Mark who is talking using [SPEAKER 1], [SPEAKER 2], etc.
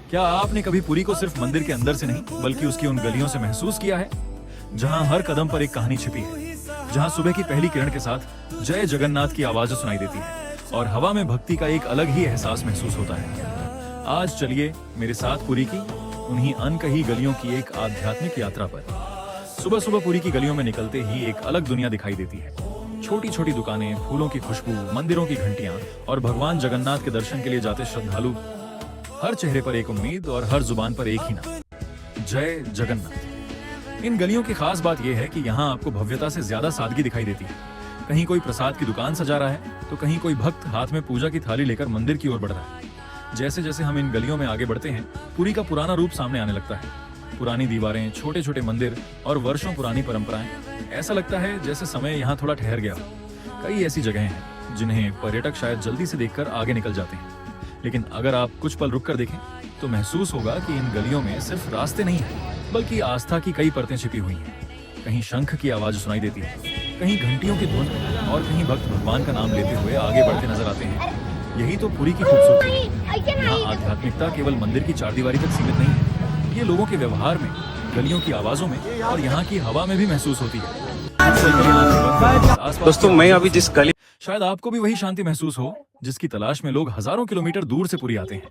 [SPEAKER 1] क्या आपने कभी पुरी को सिर्फ मंदिर के अंदर से नहीं बल्कि उसकी उन गलियों से महसूस किया है जहां हर कदम पर एक कहानी छिपी है, जहां सुबह की पहली किरण के साथ जय जगन्नाथ की आवाज सुनाई देती है और हवा में भक्ति का एक अलग ही एहसास महसूस होता है। आज चलिए मेरे साथ पुरी की उन्हीं अनकही गलियों की एक आध्यात्मिक यात्रा पर। सुबह सुबह पुरी की गलियों में निकलते ही एक अलग दुनिया दिखाई देती है। छोटी छोटी दुकानें, फूलों की खुशबू, मंदिरों की घंटियां और भगवान जगन्नाथ के दर्शन के लिए जाते श्रद्धालु। हर चेहरे पर एक उम्मीद और हर जुबान पर एक ही नाम, जय जगन्नाथ। इन गलियों की खास बात यह है कि यहाँ आपको भव्यता से ज्यादा सादगी दिखाई देती है। कहीं कोई प्रसाद की दुकान सजा रहा है तो कहीं कोई भक्त हाथ में पूजा की थाली लेकर मंदिर की ओर बढ़ रहा है। जैसे जैसे हम इन गलियों में आगे बढ़ते हैं, पुरी का पुराना रूप सामने आने लगता है। पुरानी दीवारें, छोटे छोटे मंदिर और वर्षों पुरानी परंपराएं। ऐसा लगता है जैसे समय यहाँ थोड़ा ठहर गया हो। कई ऐसी जगहें हैं जिन्हें पर्यटक शायद जल्दी से देखकर आगे निकल जाते हैं, लेकिन अगर आप कुछ पल रुक कर देखें तो महसूस होगा कि इन गलियों में सिर्फ रास्ते नहीं है बल्कि आस्था की कई परतें छिपी हुई हैं। कहीं शंख की आवाज सुनाई देती है, कहीं घंटियों की धुन और कहीं भक्त भगवान का नाम लेते हुए आगे बढ़ते नजर आते हैं। यही तो पुरी की खूबसूरती है। यहाँ आध्यात्मिकता केवल मंदिर की चारदीवारी तक सीमित नहीं है, ये लोगों के व्यवहार में, गलियों की आवाजों में और यहाँ की हवा में भी महसूस होती है।
[SPEAKER 2] दोस्तों, मैं अभी जिस गली
[SPEAKER 1] शायद आपको भी वही शांति महसूस हो जिसकी तलाश में लोग हजारों किलोमीटर दूर से पुरी आते हैं।